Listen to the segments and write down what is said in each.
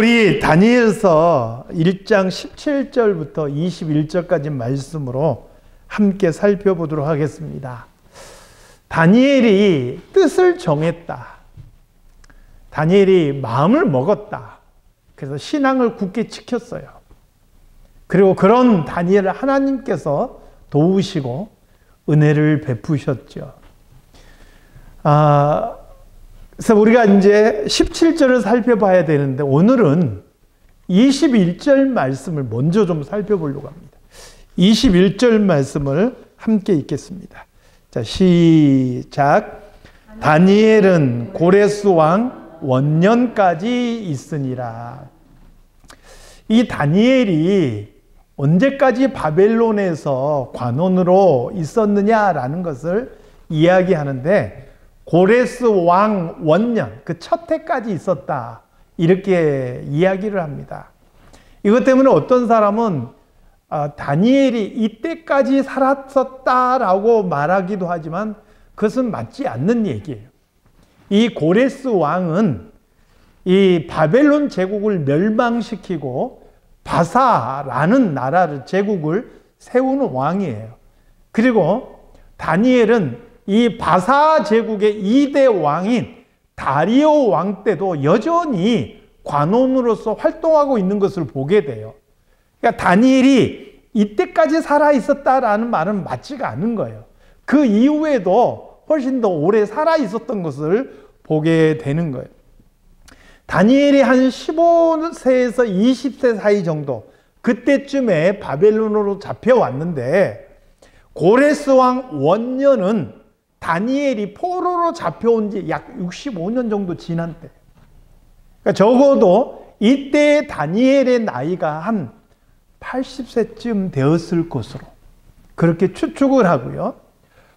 우리 다니엘서 1장 17절부터 21절까지 말씀으로 함께 살펴보도록 하겠습니다. 다니엘이 뜻을 정했다. 다니엘이 마음을 먹었다. 그래서 신앙을 굳게 지켰어요. 그리고 그런 다니엘을 하나님께서 도우시고 은혜를 베푸셨죠. 그래서 우리가 이제 17절을 살펴봐야 되는데 오늘은 21절 말씀을 먼저 좀 살펴보려고 합니다. 21절 말씀을 함께 읽겠습니다. 자, 시작. 다니엘은 고레스 왕 원년까지 있으니라. 이 다니엘이 언제까지 바벨론에서 관원으로 있었느냐라는 것을 이야기하는데 고레스 왕 원년, 그 첫 해까지 있었다. 이렇게 이야기를 합니다. 이것 때문에 어떤 사람은 다니엘이 이때까지 살았었다라고 말하기도 하지만 그것은 맞지 않는 얘기예요. 이 고레스 왕은 이 바벨론 제국을 멸망시키고 바사라는 나라를 제국을 세우는 왕이에요. 그리고 다니엘은 이 바사 제국의 2대 왕인 다리오 왕 때도 여전히 관원으로서 활동하고 있는 것을 보게 돼요. 그러니까 다니엘이 이때까지 살아 있었다라는 말은 맞지가 않은 거예요. 그 이후에도 훨씬 더 오래 살아 있었던 것을 보게 되는 거예요. 다니엘이 한 15세에서 20세 사이 정도, 그때쯤에 바벨론으로 잡혀왔는데 고레스 왕 원년은 다니엘이 포로로 잡혀온 지 약 65년 정도 지난 때. 그러니까 적어도 이때 다니엘의 나이가 한 80세쯤 되었을 것으로 그렇게 추측을 하고요.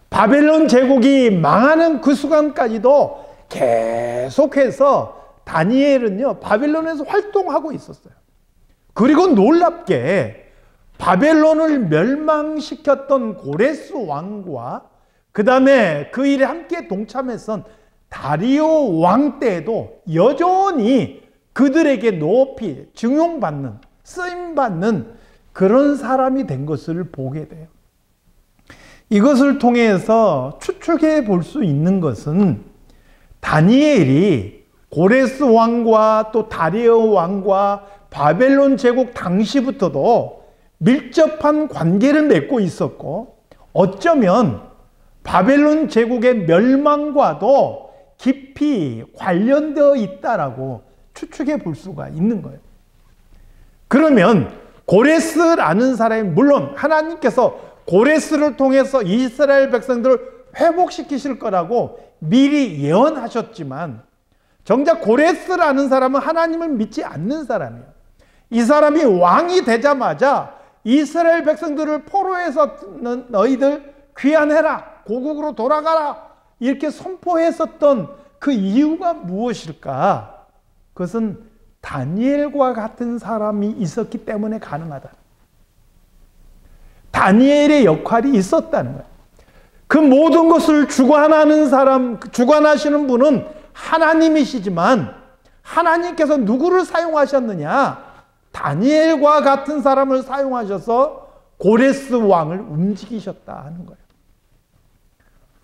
바벨론 제국이 망하는 그 순간까지도 계속해서 다니엘은요, 바벨론에서 활동하고 있었어요. 그리고 놀랍게 바벨론을 멸망시켰던 고레스 왕과 그 다음에 그 일에 함께 동참했던 다리오 왕 때에도 여전히 그들에게 높이 증용받는, 쓰임받는 그런 사람이 된 것을 보게 돼요. 이것을 통해서 추측해 볼 수 있는 것은 다니엘이 고레스 왕과 또 다리오 왕과 바벨론 제국 당시부터도 밀접한 관계를 맺고 있었고 어쩌면 바벨론 제국의 멸망과도 깊이 관련되어 있다라고 추측해 볼 수가 있는 거예요. 그러면 고레스라는 사람이 물론 하나님께서 고레스를 통해서 이스라엘 백성들을 회복시키실 거라고 미리 예언하셨지만 정작 고레스라는 사람은 하나님을 믿지 않는 사람이에요. 이 사람이 왕이 되자마자 이스라엘 백성들을 포로에서 너희들 귀환해라, 고국으로 돌아가라 이렇게 선포했었던 그 이유가 무엇일까? 그것은 다니엘과 같은 사람이 있었기 때문에 가능하다. 다니엘의 역할이 있었다는 거예요. 그 모든 것을 주관하는 사람, 주관하시는 분은 하나님이시지만 하나님께서 누구를 사용하셨느냐? 다니엘과 같은 사람을 사용하셔서 고레스 왕을 움직이셨다 하는 거예요.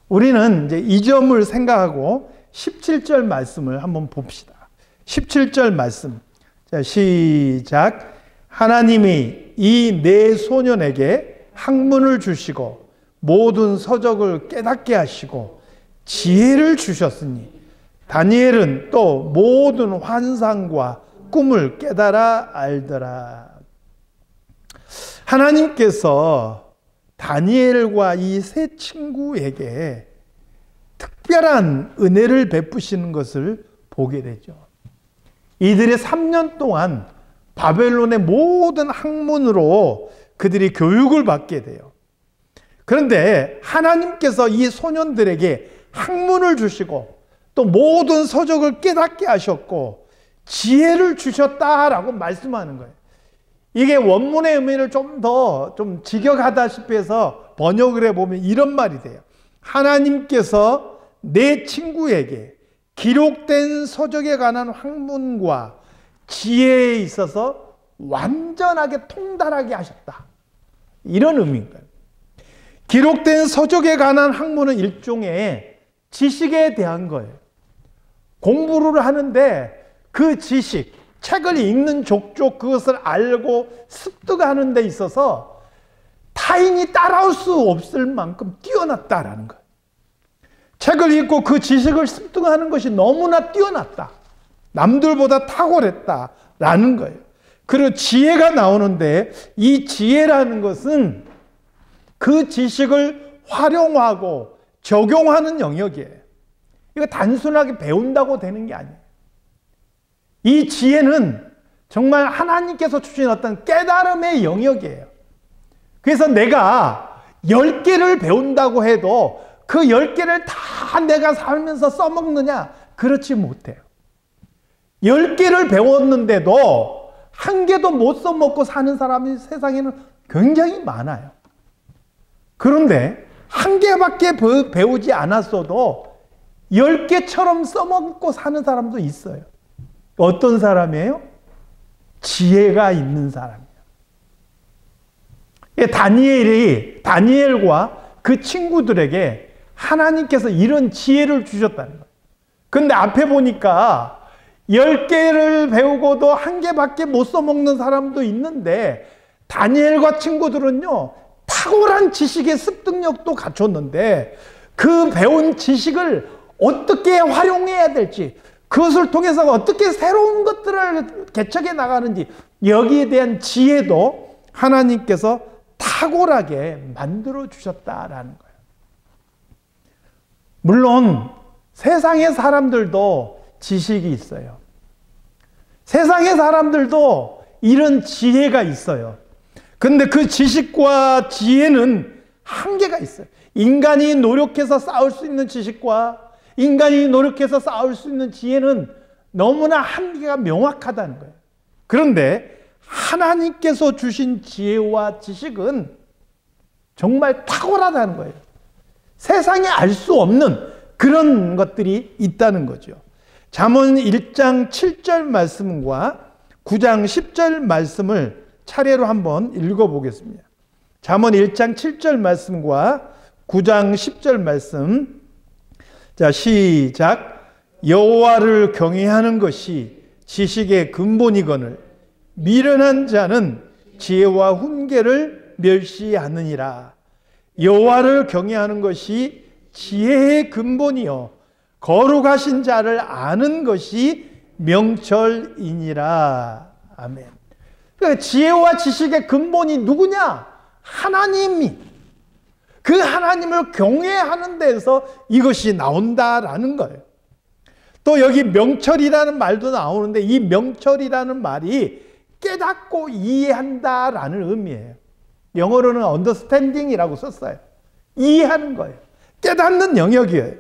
우리는 이제 이 점을 생각하고 17절 말씀을 한번 봅시다. 17절 말씀. 자, 시작. 하나님이 이 네 소년에게 학문을 주시고 모든 서적을 깨닫게 하시고 지혜를 주셨으니 다니엘은 또 모든 환상과 꿈을 깨달아 알더라. 하나님께서 다니엘과 이 세 친구에게 특별한 은혜를 베푸시는 것을 보게 되죠. 이들의 3년 동안 바벨론의 모든 학문으로 그들이 교육을 받게 돼요. 그런데 하나님께서 이 소년들에게 학문을 주시고 또 모든 서적을 깨닫게 하셨고 지혜를 주셨다라고 말씀하는 거예요. 이게 원문의 의미를 좀 더 직역하다시피 해서 번역을 해보면 이런 말이 돼요. 하나님께서 내 친구에게 기록된 서적에 관한 학문과 지혜에 있어서 완전하게 통달하게 하셨다. 이런 의미인 거예요. 기록된 서적에 관한 학문은 일종의 지식에 대한 거예요. 공부를 하는데 그 지식, 책을 읽는 족족 그것을 알고 습득하는 데 있어서 타인이 따라올 수 없을 만큼 뛰어났다라는 거예요. 책을 읽고 그 지식을 습득하는 것이 너무나 뛰어났다. 남들보다 탁월했다라는 거예요. 그리고 지혜가 나오는데 이 지혜라는 것은 그 지식을 활용하고 적용하는 영역이에요. 이거 단순하게 배운다고 되는 게 아니에요. 이 지혜는 정말 하나님께서 주신 어떤 깨달음의 영역이에요. 그래서 내가 10개를 배운다고 해도 그 10개를 다 내가 살면서 써먹느냐? 그렇지 못해요. 10개를 배웠는데도 한 개도 못 써먹고 사는 사람이 세상에는 굉장히 많아요. 그런데 한 개밖에 배우지 않았어도 10개처럼 써먹고 사는 사람도 있어요. 어떤 사람이에요? 지혜가 있는 사람이에요. 다니엘과 그 친구들에게 하나님께서 이런 지혜를 주셨다는 거예요. 근데 앞에 보니까 10개를 배우고도 한 개밖에 못 써먹는 사람도 있는데 다니엘과 친구들은요, 탁월한 지식의 습득력도 갖췄는데 그 배운 지식을 어떻게 활용해야 될지, 그것을 통해서 어떻게 새로운 것들을 개척해 나가는지, 여기에 대한 지혜도 하나님께서 탁월하게 만들어 주셨다라는 거예요. 물론 세상의 사람들도 지식이 있어요. 세상의 사람들도 이런 지혜가 있어요. 근데 그 지식과 지혜는 한계가 있어요. 인간이 노력해서 쌓을 수 있는 지식과 인간이 노력해서 쌓을 수 있는 지혜는 너무나 한계가 명확하다는 거예요. 그런데 하나님께서 주신 지혜와 지식은 정말 탁월하다는 거예요. 세상에 알 수 없는 그런 것들이 있다는 거죠. 잠언 1장 7절 말씀과 9장 10절 말씀을 차례로 한번 읽어보겠습니다. 잠언 1장 7절 말씀과 9장 10절 말씀. 자, 시작. 여호와를 경외하는 것이 지식의 근본이거늘 미련한 자는 지혜와 훈계를 멸시하느니라. 여호와를 경외하는 것이 지혜의 근본이요 거룩하신 자를 아는 것이 명철이니라. 아멘. 그러니까 지혜와 지식의 근본이 누구냐? 하나님이. 그 하나님을 경외하는 데서 이것이 나온다라는 거예요. 또 여기 명철이라는 말도 나오는데 이 명철이라는 말이 깨닫고 이해한다라는 의미예요. 영어로는 understanding이라고 썼어요. 이해하는 거예요. 깨닫는 영역이에요.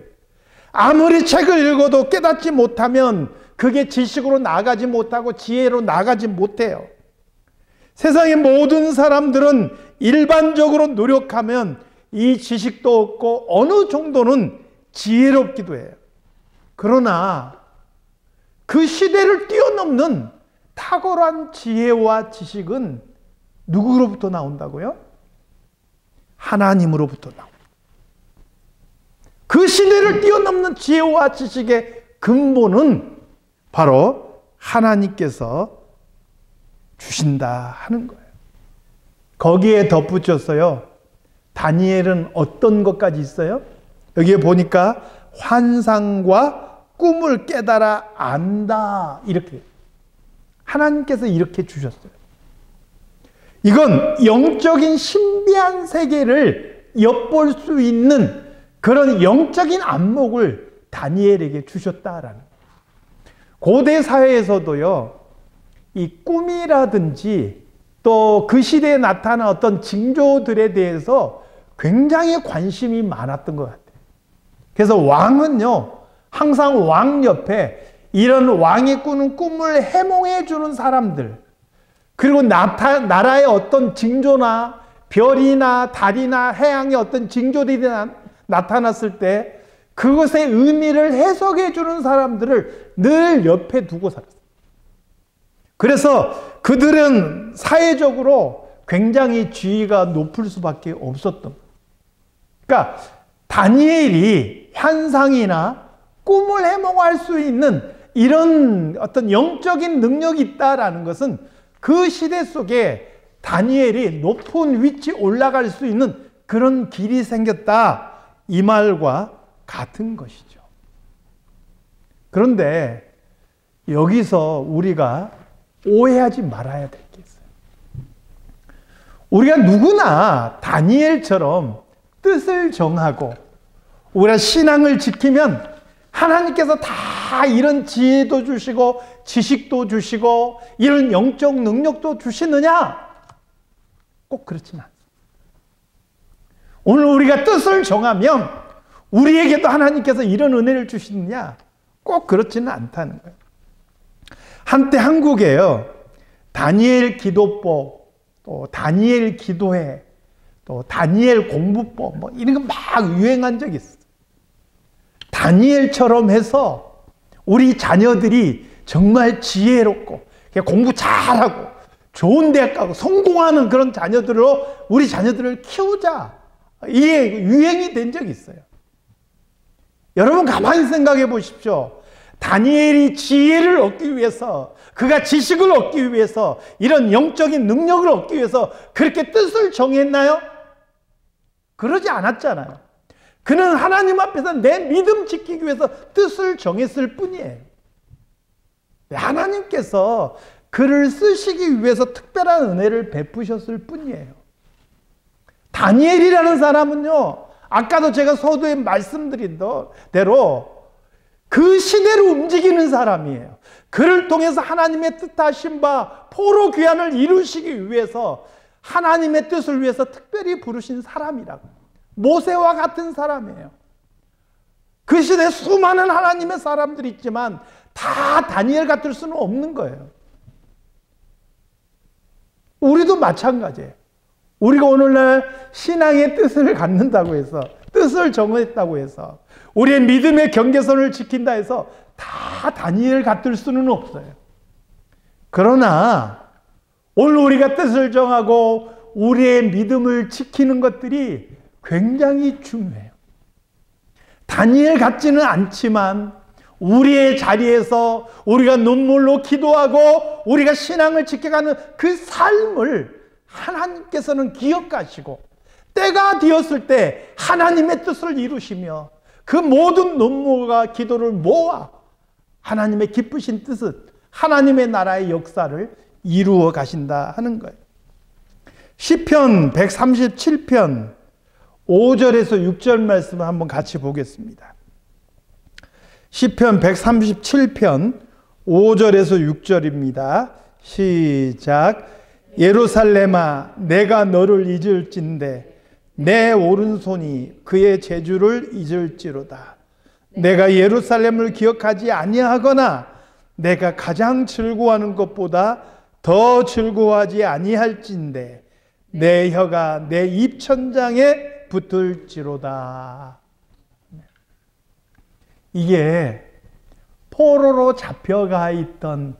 아무리 책을 읽어도 깨닫지 못하면 그게 지식으로 나가지 못하고 지혜로 나가지 못해요. 세상의 모든 사람들은 일반적으로 노력하면 이 지식도 얻고 어느 정도는 지혜롭기도 해요. 그러나 그 시대를 뛰어넘는 탁월한 지혜와 지식은 누구로부터 나온다고요? 하나님으로부터 나옵니다. 그 시대를 뛰어넘는 지혜와 지식의 근본은 바로 하나님께서 주신다 하는 거예요. 거기에 덧붙였어요. 다니엘은 어떤 것까지 있어요? 여기에 보니까 환상과 꿈을 깨달아 안다. 이렇게. 하나님께서 이렇게 주셨어요. 이건 영적인 신비한 세계를 엿볼 수 있는 그런 영적인 안목을 다니엘에게 주셨다라는 거예요. 고대 사회에서도요, 이 꿈이라든지 또 그 시대에 나타난 어떤 징조들에 대해서 굉장히 관심이 많았던 것 같아요. 그래서 왕은요, 항상 왕 옆에 이런 왕이 꾸는 꿈을 해몽해 주는 사람들, 그리고 나라의 어떤 징조나 별이나 달이나 해양의 어떤 징조들이 나타났을 때 그것의 의미를 해석해 주는 사람들을 늘 옆에 두고 살았어요. 그래서 그들은 사회적으로 굉장히 지위가 높을 수밖에 없었던. 그러니까 다니엘이 환상이나 꿈을 해몽할 수 있는 이런 어떤 영적인 능력이 있다라는 것은 그 시대 속에 다니엘이 높은 위치에 올라갈 수 있는 그런 길이 생겼다, 이 말과 같은 것이죠. 그런데 여기서 우리가 오해하지 말아야 될 게 있어요. 우리가 누구나 다니엘처럼 뜻을 정하고 우리가 신앙을 지키면 하나님께서 다 이런 지혜도 주시고 지식도 주시고 이런 영적 능력도 주시느냐? 꼭 그렇지는 않습니다. 오늘 우리가 뜻을 정하면 우리에게도 하나님께서 이런 은혜를 주시느냐? 꼭 그렇지는 않다는 거예요. 한때 한국에요, 다니엘 기도법, 또 다니엘 기도회, 또 다니엘 공부법, 뭐 이런 거 막 유행한 적이 있어요. 다니엘처럼 해서 우리 자녀들이 정말 지혜롭고 공부 잘하고 좋은 대학 가고 성공하는 그런 자녀들로 우리 자녀들을 키우자, 이게 유행이 된 적이 있어요. 여러분 가만히 생각해 보십시오. 다니엘이 지혜를 얻기 위해서, 그가 지식을 얻기 위해서, 이런 영적인 능력을 얻기 위해서 그렇게 뜻을 정했나요? 그러지 않았잖아요. 그는 하나님 앞에서 내 믿음 지키기 위해서 뜻을 정했을 뿐이에요. 하나님께서 그를 쓰시기 위해서 특별한 은혜를 베푸셨을 뿐이에요. 다니엘이라는 사람은요, 아까도 제가 서두에 말씀드린 대로 그 시대로 움직이는 사람이에요. 그를 통해서 하나님의 뜻하신 바 포로 귀환을 이루시기 위해서 하나님의 뜻을 위해서 특별히 부르신 사람이라고. 모세와 같은 사람이에요. 그 시대에 수많은 하나님의 사람들이 있지만 다 다니엘 같을 수는 없는 거예요. 우리도 마찬가지예요. 우리가 오늘날 신앙의 뜻을 갖는다고 해서, 뜻을 정했다고 해서, 우리의 믿음의 경계선을 지킨다 해서 다 다니엘 같을 수는 없어요. 그러나 오늘 우리가 뜻을 정하고 우리의 믿음을 지키는 것들이 굉장히 중요해요. 다니엘 같지는 않지만 우리의 자리에서 우리가 눈물로 기도하고 우리가 신앙을 지켜가는 그 삶을 하나님께서는 기억하시고 때가 되었을 때 하나님의 뜻을 이루시며 그 모든 눈물과 기도를 모아 하나님의 기쁘신 뜻은 하나님의 나라의 역사를 이루어 가신다 하는 거예요. 시편 137편 5절에서 6절 말씀을 한번 같이 보겠습니다. 시편 137편 5절에서 6절입니다. 시작. 예루살렘아, 내가 너를 잊을진대 내 오른손이 그의 재주를 잊을지로다. 내가 예루살렘을 기억하지 아니하거나 내가 가장 즐거워하는 것보다 더 즐거워하지 아니할진대 내 혀가 내 입천장에 붙을지로다. 이게 포로로 잡혀가 있던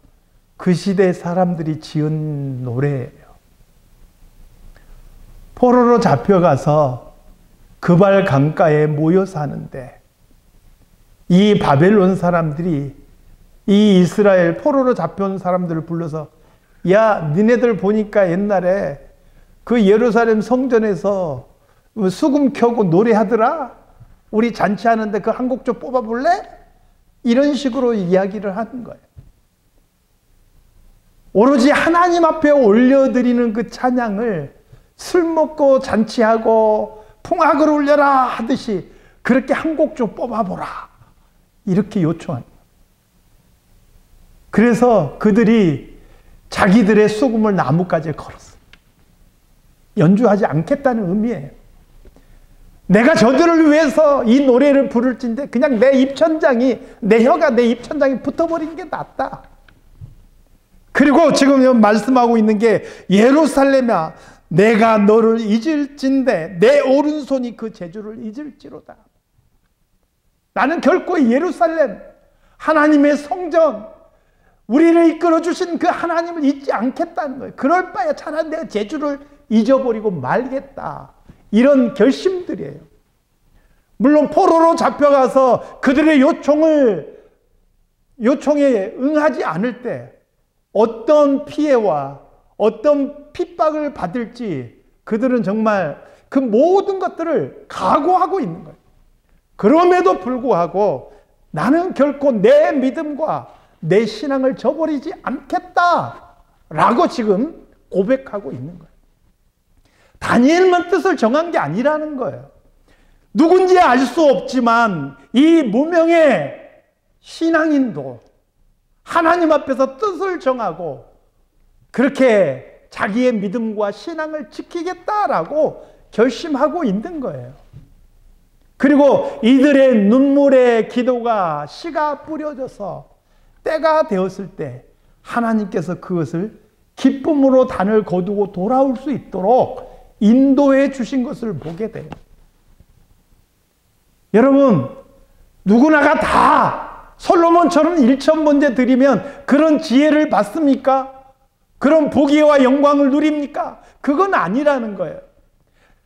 그 시대 사람들이 지은 노래예요. 포로로 잡혀가서 그발 강가에 모여 사는데 이 바벨론 사람들이 이 이스라엘 포로로 잡혀온 사람들을 불러서, 야, 니네들 보니까 옛날에 그 예루살렘 성전에서 수금 켜고 노래하더라? 우리 잔치하는데 그 한 곡 좀 뽑아볼래? 이런 식으로 이야기를 하는 거예요. 오로지 하나님 앞에 올려드리는 그 찬양을 술 먹고 잔치하고 풍악을 울려라 하듯이 그렇게 한 곡 좀 뽑아보라, 이렇게 요청합니다. 그래서 그들이 자기들의 수금을 나뭇가지에 걸었어요. 연주하지 않겠다는 의미예요. 내가 저들을 위해서 이 노래를 부를진데 그냥 내 입천장이, 내 혀가 내 입천장에 붙어버리는 게 낫다. 그리고 지금 말씀하고 있는 게, 예루살렘아, 내가 너를 잊을진데 내 오른손이 그 재주를 잊을지로다. 나는 결코 예루살렘, 하나님의 성전, 우리를 이끌어 주신 그 하나님을 잊지 않겠다는 거예요. 그럴 바에 차라리 내가 제 주를 잊어버리고 말겠다. 이런 결심들이에요. 물론 포로로 잡혀가서 그들의 요청에 응하지 않을 때 어떤 피해와 어떤 핍박을 받을지 그들은 정말 그 모든 것들을 각오하고 있는 거예요. 그럼에도 불구하고 나는 결코 내 믿음과 내 신앙을 저버리지 않겠다라고 지금 고백하고 있는 거예요. 다니엘만 뜻을 정한 게 아니라는 거예요. 누군지 알 수 없지만 이 무명의 신앙인도 하나님 앞에서 뜻을 정하고 그렇게 자기의 믿음과 신앙을 지키겠다라고 결심하고 있는 거예요. 그리고 이들의 눈물의 기도가 씨가 뿌려져서 때가 되었을 때 하나님께서 그것을 기쁨으로 단을 거두고 돌아올 수 있도록 인도해 주신 것을 보게 돼요. 여러분, 누구나가 다 솔로몬처럼 1,000번째 드리면 그런 지혜를 받습니까? 그런 복의와 영광을 누립니까? 그건 아니라는 거예요.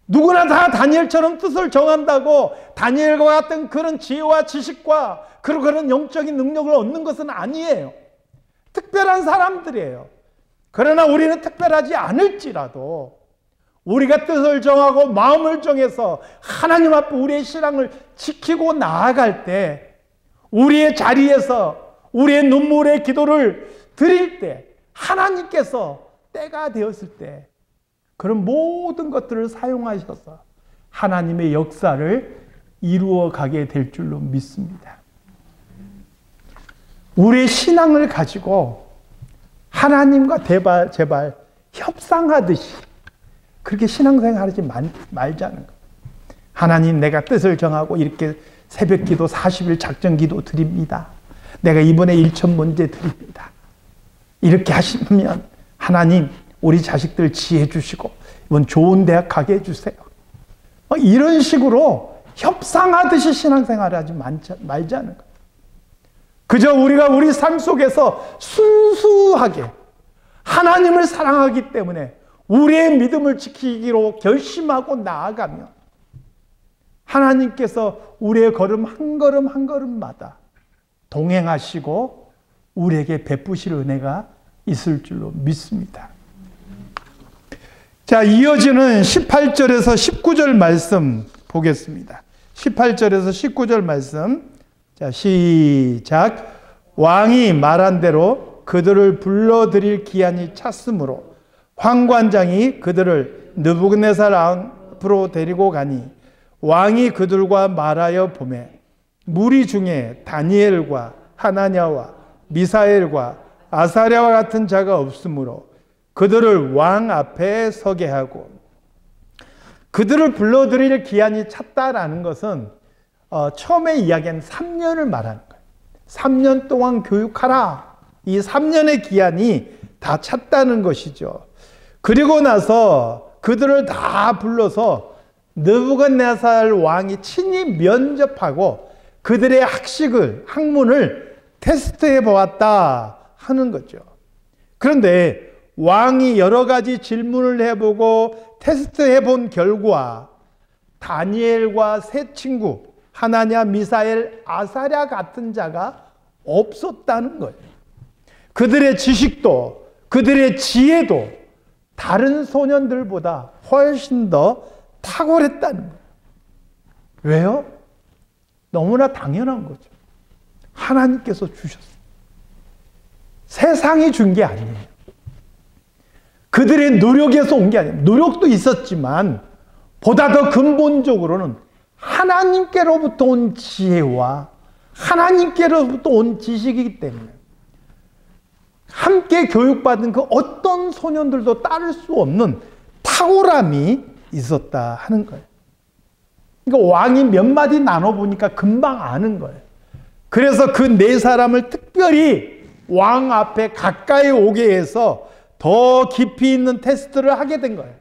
누구나 다 다니엘처럼 뜻을 정한다고 다니엘과 같은 그런 지혜와 지식과 그런 영적인 능력을 얻는 것은 아니에요. 특별한 사람들이에요. 그러나 우리는 특별하지 않을지라도 우리가 뜻을 정하고 마음을 정해서 하나님 앞에 우리의 신앙을 지키고 나아갈 때 우리의 자리에서 우리의 눈물의 기도를 드릴 때 하나님께서 때가 되었을 때 그런 모든 것들을 사용하셔서 하나님의 역사를 이루어 가게 될 줄로 믿습니다. 우리의 신앙을 가지고 하나님과 제발 협상하듯이 그렇게 신앙생활하지 말자는 거예요. 하나님, 내가 뜻을 정하고 이렇게 새벽 기도 40일 작전 기도 드립니다. 내가 이번에 1,000번째 드립니다. 이렇게 하시면 하나님, 우리 자식들 지혜 주시고 이번 좋은 대학 가게 해주세요. 이런 식으로 협상하듯이 신앙생활을 하지 말자는 거예요. 그저 우리가 우리 삶 속에서 순수하게 하나님을 사랑하기 때문에 우리의 믿음을 지키기로 결심하고 나아가면 하나님께서 우리의 걸음 한 걸음 한 걸음마다 동행하시고 우리에게 베푸실 은혜가 있을 줄로 믿습니다. 자, 이어지는 18절에서 19절 말씀 보겠습니다. 18절에서 19절 말씀. 자, 시작. 왕이 말한 대로 그들을 불러들일 기한이 찼으므로 환관장이 그들을 느부갓네살 앞으로 데리고 가니 왕이 그들과 말하여 보매 무리 중에 다니엘과 하나냐와 미사엘과 아사랴와 같은 자가 없으므로 그들을 왕 앞에 서게 하고, 그들을 불러들일 기한이 찼다라는 것은 처음에 이야기한 3년을 말하는 거예요. 3년 동안 교육하라. 이 3년의 기한이 다 찼다는 것이죠. 그리고 나서 그들을 다 불러서 느부갓네살 왕이 친히 면접하고 그들의 학문을 테스트해 보았다 하는 거죠. 그런데 왕이 여러 가지 질문을 해보고 테스트해 본 결과 다니엘과 세 친구 하나냐, 미사엘, 아사랴 같은 자가 없었다는 거예요. 그들의 지식도 그들의 지혜도 다른 소년들보다 훨씬 더 탁월했다는 거예요. 왜요? 너무나 당연한 거죠. 하나님께서 주셨어요. 세상이 준 게 아니에요. 그들의 노력에서 온 게 아니에요. 노력도 있었지만 보다 더 근본적으로는 하나님께로부터 온 지혜와 하나님께로부터 온 지식이기 때문에 함께 교육받은 그 어떤 소년들도 따를 수 없는 탁월함이 있었다 하는 거예요. 그러니까 왕이 몇 마디 나눠보니까 금방 아는 거예요. 그래서 그 네 사람을 특별히 왕 앞에 가까이 오게 해서 더 깊이 있는 테스트를 하게 된 거예요.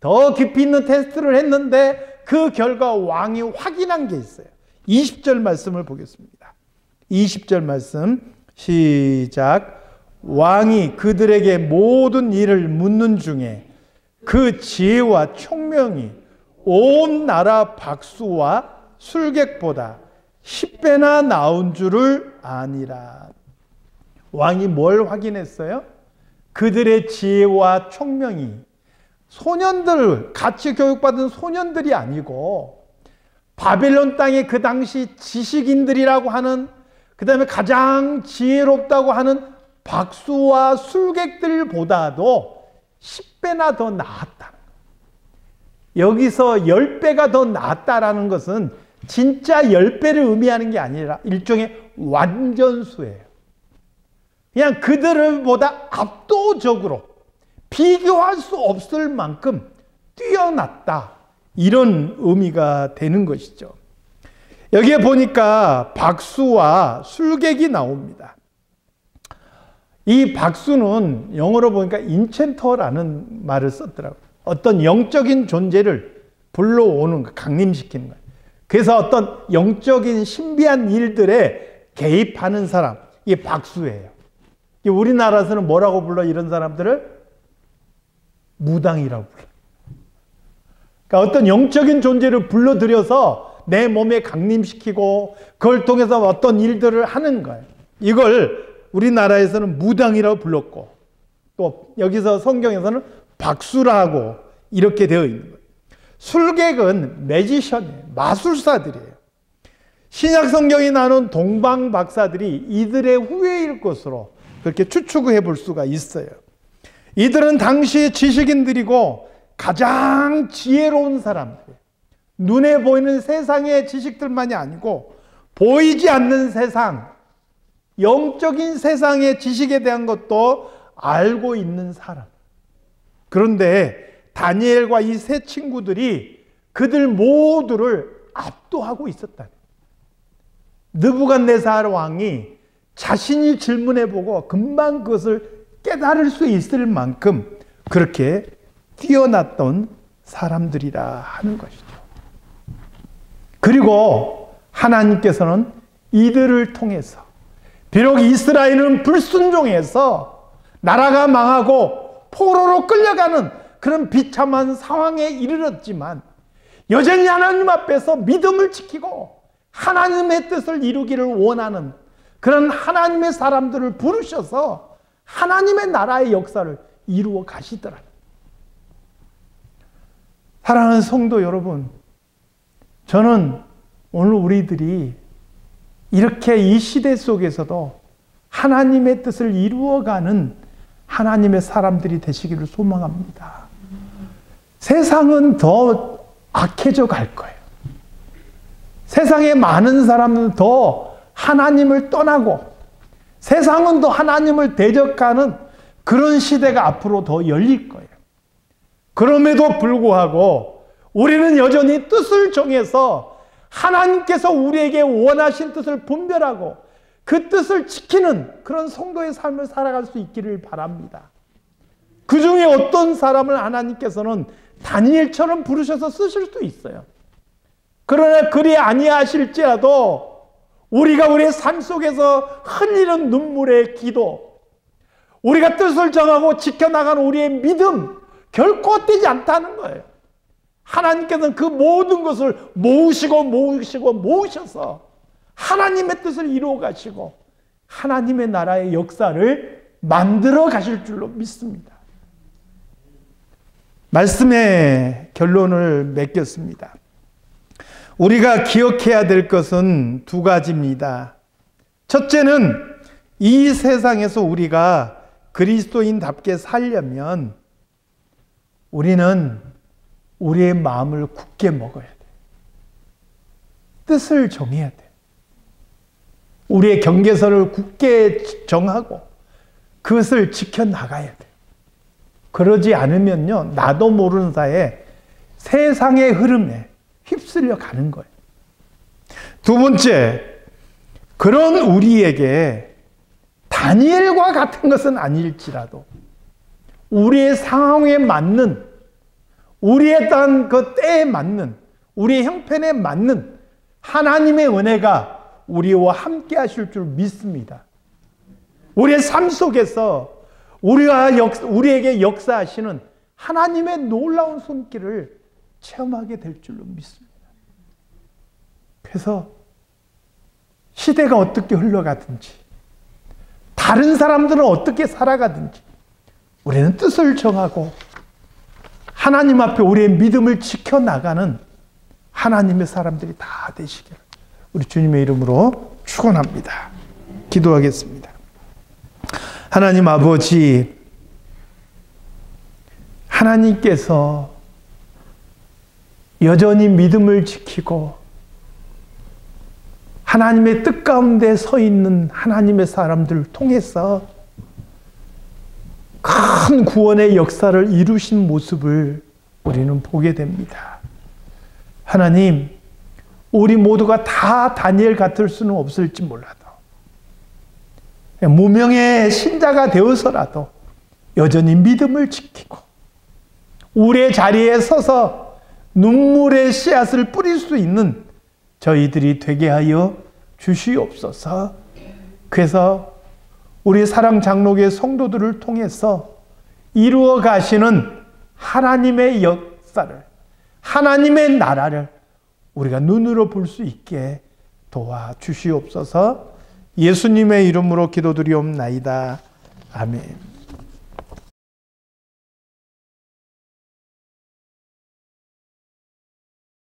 더 깊이 있는 테스트를 했는데 그 결과 왕이 확인한 게 있어요. 20절 말씀을 보겠습니다. 20절 말씀 시작. 왕이 그들에게 모든 일을 묻는 중에 그 지혜와 총명이 온 나라 박수와 술객보다 10배나 나온 줄을 아니라. 왕이 뭘 확인했어요? 그들의 지혜와 총명이 소년들, 같이 교육받은 소년들이 아니고 바벨론 땅의 그 당시 지식인들이라고 하는, 그 다음에 가장 지혜롭다고 하는 박수와 술객들보다도 10배나 더 나았다. 여기서 10배가 더 나았다라는 것은 진짜 10배를 의미하는 게 아니라 일종의 완전수예요. 그냥 그들보다 압도적으로 비교할 수 없을 만큼 뛰어났다. 이런 의미가 되는 것이죠. 여기에 보니까 박수와 술객이 나옵니다. 이 박수는 영어로 보니까 인챈터라는 말을 썼더라고요. 어떤 영적인 존재를 불러오는 거, 강림시키는 거예요. 그래서 어떤 영적인 신비한 일들에 개입하는 사람, 이게 박수예요. 우리나라에서는 뭐라고 불러? 이런 사람들을 무당이라고 불러. 그러니까 어떤 영적인 존재를 불러들여서 내 몸에 강림시키고 그걸 통해서 어떤 일들을 하는 거예요. 이걸 우리나라에서는 무당이라고 불렀고, 또 여기서 성경에서는 박수라고 이렇게 되어 있는 거예요. 술객은 매지션이에요. 마술사들이에요. 신약 성경이 나눈 동방 박사들이 이들의 후예일 것으로 그렇게 추측해 볼 수가 있어요. 이들은 당시 지식인들이고 가장 지혜로운 사람들이에요. 눈에 보이는 세상의 지식들만이 아니고 보이지 않는 세상, 영적인 세상의 지식에 대한 것도 알고 있는 사람. 그런데 다니엘과 이 세 친구들이 그들 모두를 압도하고 있었다. 느부갓네살 왕이 자신이 질문해보고 금방 그것을 깨달을 수 있을 만큼 그렇게 뛰어났던 사람들이라 하는 것이죠. 그리고 하나님께서는 이들을 통해서, 비록 이스라엘은 불순종해서 나라가 망하고 포로로 끌려가는 그런 비참한 상황에 이르렀지만 여전히 하나님 앞에서 믿음을 지키고 하나님의 뜻을 이루기를 원하는 그런 하나님의 사람들을 부르셔서 하나님의 나라의 역사를 이루어 가시더라. 사랑하는 성도 여러분, 저는 오늘 우리들이 이렇게 이 시대 속에서도 하나님의 뜻을 이루어가는 하나님의 사람들이 되시기를 소망합니다. 세상은 더 악해져 갈 거예요. 세상에 많은 사람은 더 하나님을 떠나고 세상은 더 하나님을 대적하는 그런 시대가 앞으로 더 열릴 거예요. 그럼에도 불구하고 우리는 여전히 뜻을 정해서 하나님께서 우리에게 원하신 뜻을 분별하고 그 뜻을 지키는 그런 성도의 삶을 살아갈 수 있기를 바랍니다. 그 중에 어떤 사람을 하나님께서는 다니엘처럼 부르셔서 쓰실 수 있어요. 그러나 그리 아니하실지라도 우리가 우리의 삶 속에서 흘리는 눈물의 기도, 우리가 뜻을 정하고 지켜나가는 우리의 믿음 결코 헛되지 않다는 거예요. 하나님께서는 그 모든 것을 모으셔서 하나님의 뜻을 이루어 가시고 하나님의 나라의 역사를 만들어 가실 줄로 믿습니다. 말씀의 결론을 맺겠습니다. 우리가 기억해야 될 것은 두 가지입니다. 첫째는 이 세상에서 우리가 그리스도인답게 살려면 우리는 우리의 마음을 굳게 먹어야 돼. 뜻을 정해야 돼. 우리의 경계선을 굳게 정하고 그것을 지켜나가야 돼. 그러지 않으면요, 나도 모르는 사이에 세상의 흐름에 휩쓸려 가는 거예요. 두 번째, 그런 우리에게 다니엘과 같은 것은 아닐지라도 우리의 상황에 맞는, 우리의 어떤 그 때에 맞는, 우리의 형편에 맞는 하나님의 은혜가 우리와 함께 하실 줄 믿습니다. 우리의 삶 속에서 우리에게 역사하시는 하나님의 놀라운 손길을 체험하게 될 줄로 믿습니다. 그래서 시대가 어떻게 흘러가든지, 다른 사람들은 어떻게 살아가든지, 우리는 뜻을 정하고 하나님 앞에 우리의 믿음을 지켜나가는 하나님의 사람들이 다 되시기를 우리 주님의 이름으로 축원합니다. 기도하겠습니다. 하나님 아버지, 하나님께서 여전히 믿음을 지키고 하나님의 뜻 가운데 서 있는 하나님의 사람들을 통해서 큰 구원의 역사를 이루신 모습을 우리는 보게 됩니다. 하나님, 우리 모두가 다 다니엘 같을 수는 없을지 몰라도 무명의 신자가 되어서라도 여전히 믿음을 지키고 우리의 자리에 서서 눈물의 씨앗을 뿌릴 수 있는 저희들이 되게 하여 주시옵소서. 그래서 우리 사랑 장로교회 성도들을 통해서 이루어 가시는 하나님의 역사를, 하나님의 나라를 우리가 눈으로 볼 수 있게 도와주시옵소서. 예수님의 이름으로 기도드리옵나이다. 아멘.